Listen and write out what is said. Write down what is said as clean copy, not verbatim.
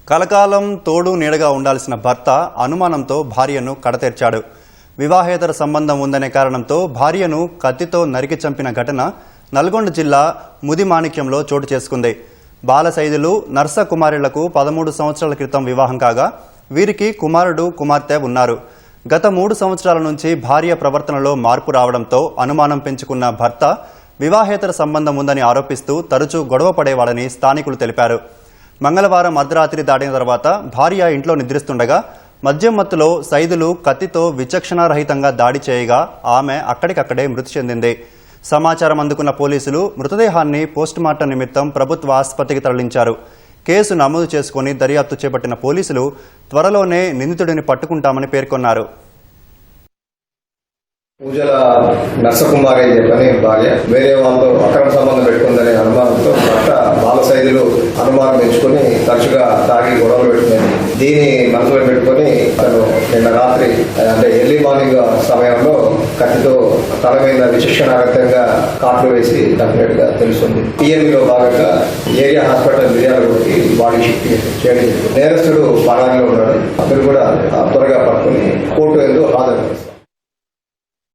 కలకాలం తోడు నీడగా ఉండాల్సిన భర్త అనుమానంతో భార్యను కడతీర్చాడు. వివాహేతర సంబంధం ఉందనే కారణంతో భార్యను కత్తితో నరికి చంపిన ఘటన నల్గొండ జిల్లా ముదిమాణిక్యంలో చోటు చేసుకుంది. బాలసైదులు నర్స కుమారులకు 13 సంవత్సరాల క్రితం వివాహం కాగా వీరికి కుమారుడు కుమార్తె ఉన్నారు. గత 3 సంవత్సరాల నుంచి భార్య ప్రవర్తనలో మార్పు రావడంతో అనుమానం పెంచుకున్న భర్త వివాహేతర సంబంధం ఉందని ఆరోపిస్తూ తరచూ గొడవ పడేవాడని స్థానికులు తెలిపారు. మంగళవారం అర్ధరాత్రి దాటిన తర్వాత భార్య ఇంట్లో నిద్రిస్తుండగా మద్యం మత్తులో సైదులు కత్తితో విచక్షణారహితంగా దాడి చేయగా ఆమె అక్కడికక్కడే మృతి చెందింది. సమాచారం అందుకున్న పోలీసులు మృతదేహాన్ని పోస్టుమార్టం నిమిత్తం ప్రభుత్వ ఆసుపత్రికి తరలించారు. కేసు నమోదు చేసుకుని దర్యాప్తు చేపట్టిన పోలీసులు త్వరలోనే నిందితుడిని పట్టుకుంటామని పేర్కొన్నారు. పూజల నర్సకుమారి చెప్పని భార్య వేరే వాళ్ళతో అక్రమ సంబంధం పెట్టుకుందనే అనుమానంతో భర్త బాలసైదులు అనుమానం పెంచుకుని తరచుగా తాగి గొడవలు పెట్టుకునేది. దీన్ని మనసులో పెట్టుకుని తను నిన్న రాత్రి అంటే ఎర్లీ మార్నింగ్ సమయంలో కత్తితో తల మీద విచక్షణారహితంగా కాట్లు వేసి చంపినట్టుగా తెలుస్తుంది. టీఎంలో భాగంగా ఏరియా హాస్పిటల్ మిర్యాలగూడకి బాడీ షిఫ్ట్ చేయడం. నేరస్తుడు పరారీలో ఉన్నాడు. అతను కూడా త్వరగా పట్టుకుని కోర్టు ఎందుకు హాజరు.